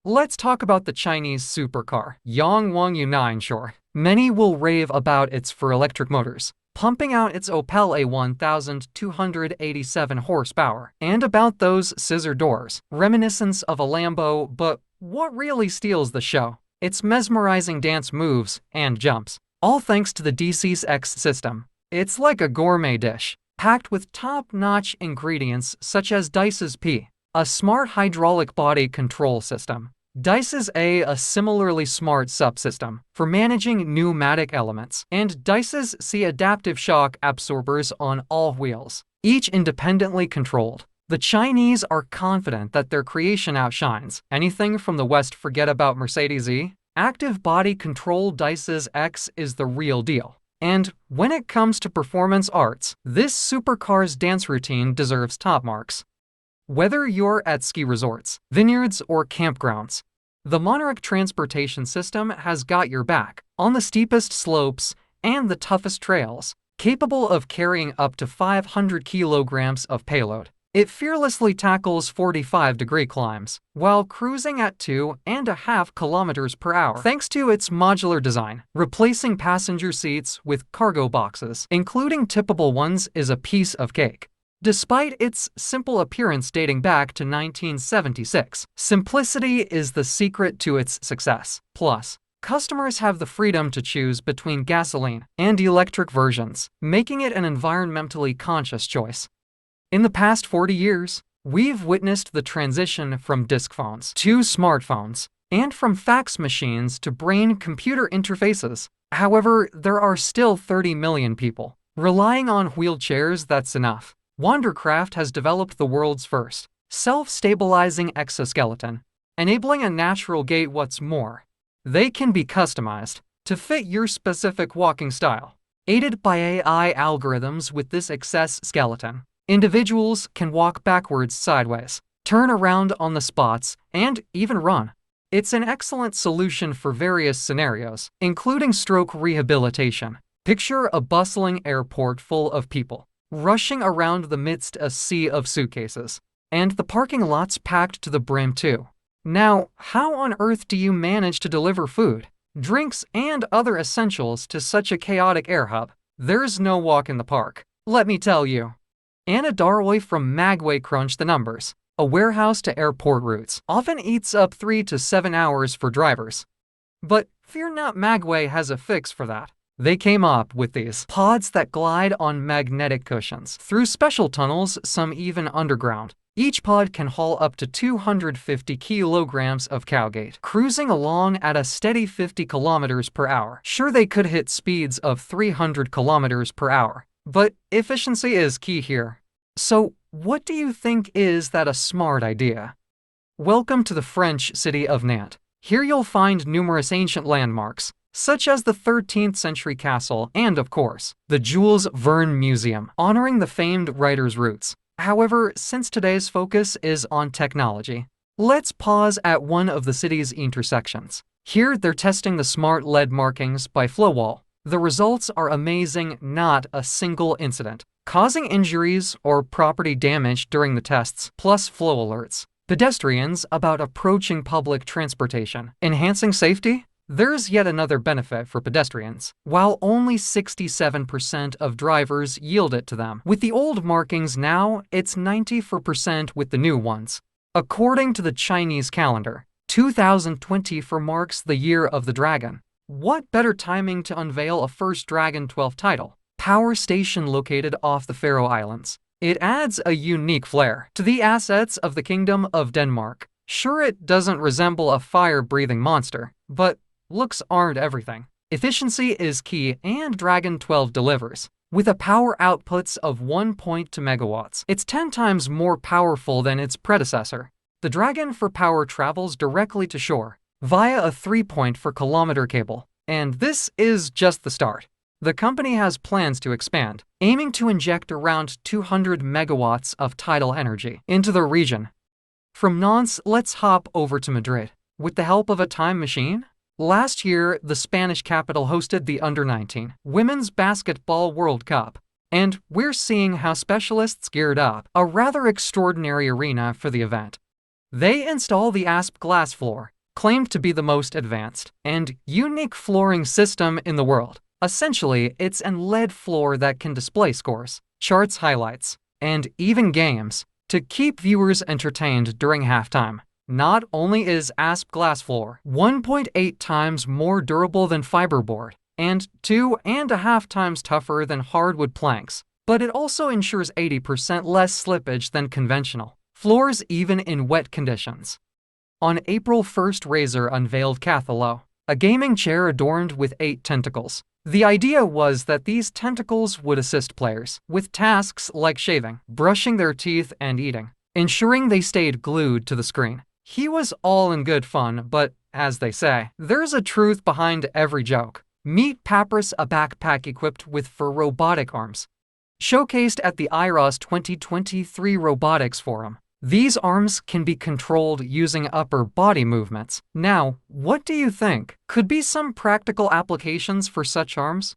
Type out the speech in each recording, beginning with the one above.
Let's talk about the Chinese supercar, Yangwang U9 Sure. Many will rave about its for electric motors, pumping out its Opel A1287 horsepower, and about those scissor doors, reminiscence of a Lambo, but what really steals the show? Its mesmerizing dance moves and jumps, all thanks to the DiSus X system. It's like a gourmet dish, packed with top-notch ingredients such as DiSus P, a smart hydraulic body control system, DiSus A similarly smart subsystem for managing pneumatic elements, and DiSus C adaptive shock absorbers on all wheels, each independently controlled. The Chinese are confident that their creation outshines anything from the West. Forget about Mercedes E. Active body control DiSus X is the real deal. And when it comes to performance arts, this supercar's dance routine deserves top marks. Whether you're at ski resorts, vineyards, or campgrounds, the Monorack transportation system has got your back on the steepest slopes and the toughest trails. Capable of carrying up to 500 kilograms of payload, it fearlessly tackles 45-degree climbs while cruising at 2.5 kilometers per hour thanks to its modular design. Replacing passenger seats with cargo boxes, including tippable ones, is a piece of cake. Despite its simple appearance dating back to 1976, simplicity is the secret to its success. Plus, customers have the freedom to choose between gasoline and electric versions, making it an environmentally conscious choice. In the past 40 years, we've witnessed the transition from disk phones to smartphones, and from fax machines to brain-computer interfaces. However, there are still 30 million people relying on wheelchairs. That's enough. Wandercraft has developed the world's first self-stabilizing exoskeleton, enabling a natural gait. What's more, they can be customized to fit your specific walking style. Aided by AI algorithms with this exoskeleton, individuals can walk backwards, sideways, turn around on the spots, and even run. It's an excellent solution for various scenarios, including stroke rehabilitation. Picture a bustling airport full of people rushing around the midst a sea of suitcases, and the parking lots packed to the brim too. Now, how on earth do you manage to deliver food, drinks, and other essentials to such a chaotic air hub? There's no walk in the park, let me tell you. Anna Darway from Magway crunched the numbers. A warehouse to airport routes often eats up 3 to 7 hours for drivers. But fear not, Magway has a fix for that. They came up with these pods that glide on magnetic cushions through special tunnels, some even underground. Each pod can haul up to 250 kilograms of cowgate, cruising along at a steady 50 kilometers per hour. Sure, they could hit speeds of 300 kilometers per hour, but efficiency is key here. So, what do you think? Is that a smart idea? Welcome to the French city of Nantes. Here you'll find numerous ancient landmarks, such as the 13th century castle and, of course, the Jules Verne Museum, honoring the famed writer's roots. However, since today's focus is on technology, let's pause at one of the city's intersections. Here, they're testing the smart LED markings by Flowell. The results are amazing. Not a single incident causing injuries or property damage during the tests, plus flow alerts pedestrians about approaching public transportation, enhancing safety. There's yet another benefit for pedestrians. While only 67% of drivers yield it to them with the old markings, now it's 94% with the new ones. According to the Chinese calendar, 2024 marks the year of the dragon. What better timing to unveil a first Dragon 12 title? Power station located off the Faroe Islands. It adds a unique flair to the assets of the Kingdom of Denmark. Sure, it doesn't resemble a fire-breathing monster, but looks aren't everything. Efficiency is key, and Dragon 12 delivers. With a power outputs of 1.2 megawatts, it's 10 times more powerful than its predecessor. The Dragon for power travels directly to shore via a 3.4 kilometer cable, and this is just the start. The company has plans to expand, aiming to inject around 200 megawatts of tidal energy into the region. From Nantes, let's hop over to Madrid. With the help of a time machine, last year, the Spanish capital hosted the Under-19 Women's Basketball World Cup, and we're seeing how specialists geared up a rather extraordinary arena for the event. They install the ASP GlassFloor, claimed to be the most advanced and unique flooring system in the world. Essentially, it's an LED floor that can display scores, charts, highlights, and even games to keep viewers entertained during halftime. Not only is ASP GlassFloor 1.8 times more durable than fiberboard and 2.5 times tougher than hardwood planks, but it also ensures 80% less slippage than conventional floors even in wet conditions. On April 1st, Razer unveiled Cathalo, a gaming chair adorned with 8 tentacles. The idea was that these tentacles would assist players with tasks like shaving, brushing their teeth, and eating, ensuring they stayed glued to the screen. He was all in good fun, but as they say, there's a truth behind every joke. Meet PAPRAS, a backpack equipped with robotic arms. Showcased at the IROS 2023 Robotics Forum, these arms can be controlled using upper body movements. Now, what do you think could be some practical applications for such arms?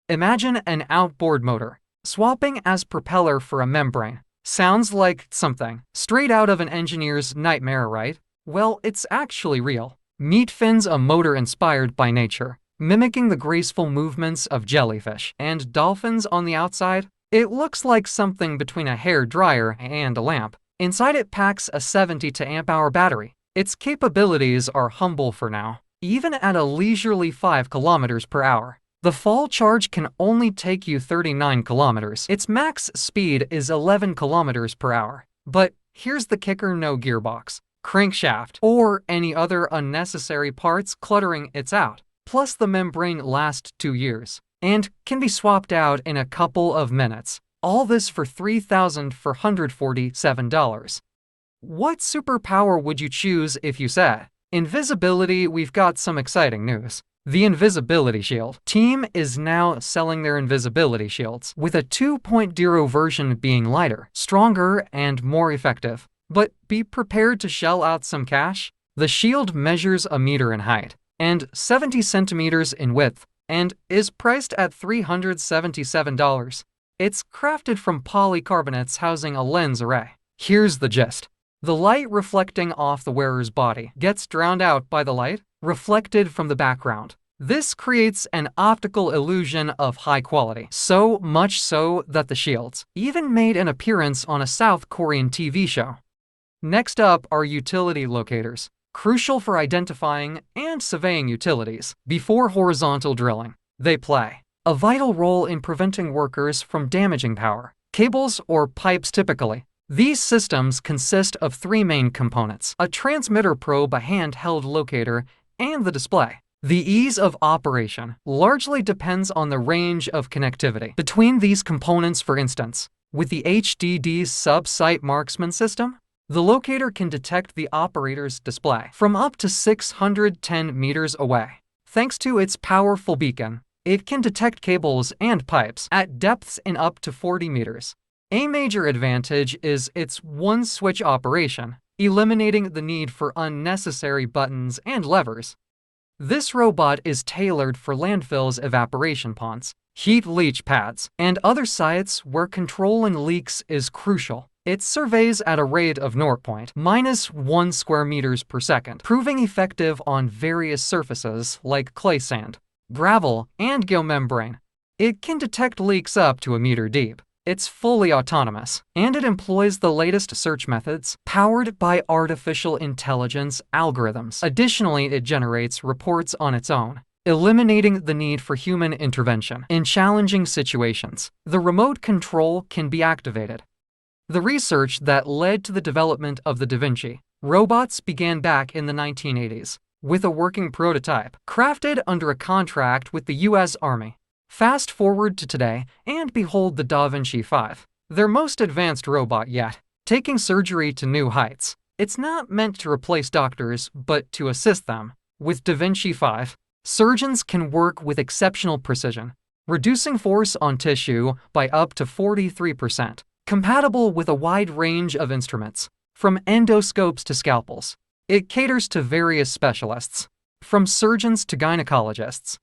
Imagine an outboard motor, swapping as propeller for a membrane. Sounds like something straight out of an engineer's nightmare, right? Well, it's actually real. Meet fins, a motor inspired by nature, mimicking the graceful movements of jellyfish and dolphins on the outside. It looks like something between a hair dryer and a lamp. Inside it packs a 72 amp-hour battery. Its capabilities are humble for now, even at a leisurely 5 kilometers per hour. The fall charge can only take you 39 kilometers. Its max speed is 11 kilometers per hour. But here's the kicker: no gearbox, crankshaft, or any other unnecessary parts cluttering it out. Plus, the membrane lasts 2 years and can be swapped out in a couple of minutes. All this for $3,447. What superpower would you choose if you said invisibility? We've got some exciting news. The Invisibility Shield team is now selling their Invisibility Shields, with a 2.0 version being lighter, stronger, and more effective. But be prepared to shell out some cash. The shield measures 1 meter in height and 70 centimeters in width and is priced at $377. It's crafted from polycarbonates housing a lens array. Here's the gist. The light reflecting off the wearer's body gets drowned out by the light reflected from the background. This creates an optical illusion of high quality, so much so that the shields even made an appearance on a South Korean TV show. Next up are utility locators, crucial for identifying and surveying utilities before horizontal drilling. They play a vital role in preventing workers from damaging power cables or pipes typically. These systems consist of 3 main components: a transmitter probe, a handheld locator, and the display. The ease of operation largely depends on the range of connectivity between these components. For instance, with the HDD's Subsite marksman system, the locator can detect the operator's display from up to 610 meters away. Thanks to its powerful beacon, it can detect cables and pipes at depths in up to 40 meters. A major advantage is its one-switch operation, eliminating the need for unnecessary buttons and levers. This robot is tailored for landfills, evaporation ponds, heat leach pads, and other sites where controlling leaks is crucial. It surveys at a rate of 0.-1 square meters per second, proving effective on various surfaces like clay, sand, gravel, and geomembrane. It can detect leaks up to 1 meter deep. It's fully autonomous, and it employs the latest search methods powered by artificial intelligence algorithms. Additionally, it generates reports on its own, eliminating the need for human intervention. In challenging situations, the remote control can be activated. The research that led to the development of the Vinci robots began back in the 1980s, with a working prototype crafted under a contract with the U.S. Army. Fast forward to today, and behold the Vinci 5, their most advanced robot yet, taking surgery to new heights. It's not meant to replace doctors, but to assist them. With Vinci 5, surgeons can work with exceptional precision, reducing force on tissue by up to 43%. Compatible with a wide range of instruments, from endoscopes to scalpels. It caters to various specialists, from surgeons to gynecologists.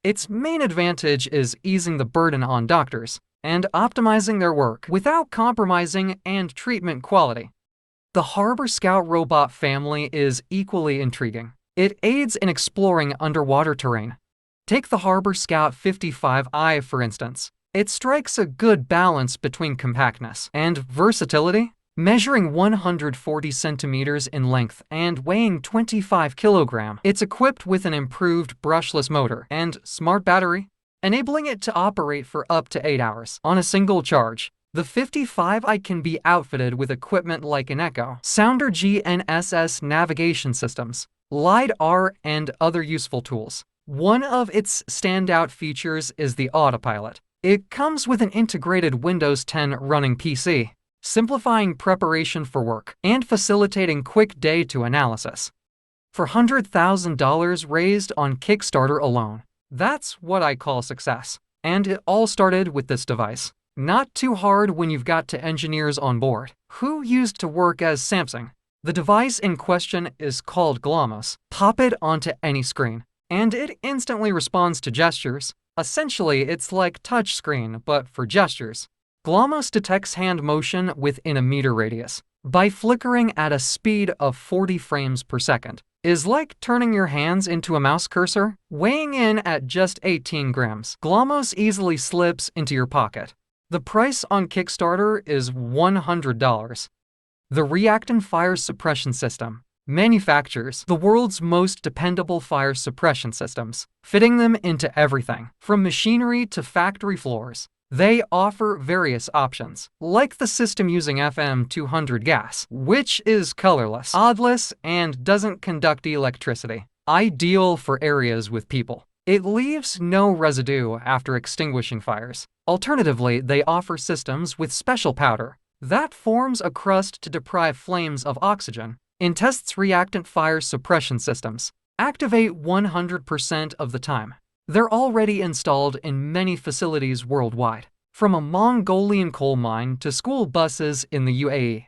Its main advantage is easing the burden on doctors and optimizing their work without compromising and treatment quality. The Harbor Scout robot family is equally intriguing. It aids in exploring underwater terrain. Take the Harbor Scout 55i, for instance. It strikes a good balance between compactness and versatility. Measuring 140 centimeters in length and weighing 25 kilograms, it's equipped with an improved brushless motor and smart battery, enabling it to operate for up to 8 hours on a single charge. The 55i can be outfitted with equipment like an Echo, Sounder GNSS navigation systems, LiDAR, and other useful tools. One of its standout features is the autopilot. It comes with an integrated Windows 10 running PC, simplifying preparation for work and facilitating quick data analysis. For $100,000 raised on Kickstarter alone, that's what I call success. And it all started with this device. Not too hard when you've got two engineers on board who used to work as Samsung. The device in question is called Glamos. Pop it onto any screen, and it instantly responds to gestures. Essentially, it's like touchscreen, but for gestures. Glamos detects hand motion within a meter radius by flickering at a speed of 40 frames per second. Is like turning your hands into a mouse cursor. Weighing in at just 18 grams, Glamos easily slips into your pocket. The price on Kickstarter is $100. The Reacton Fire Suppression System manufactures the world's most dependable fire suppression systems, fitting them into everything, from machinery to factory floors. They offer various options, like the system using FM200 gas, which is colorless, odorless, and doesn't conduct electricity. Ideal for areas with people. It leaves no residue after extinguishing fires. Alternatively, they offer systems with special powder that forms a crust to deprive flames of oxygen. In tests, reactant fire suppression systems activate 100% of the time. They're already installed in many facilities worldwide, from a Mongolian coal mine to school buses in the UAE.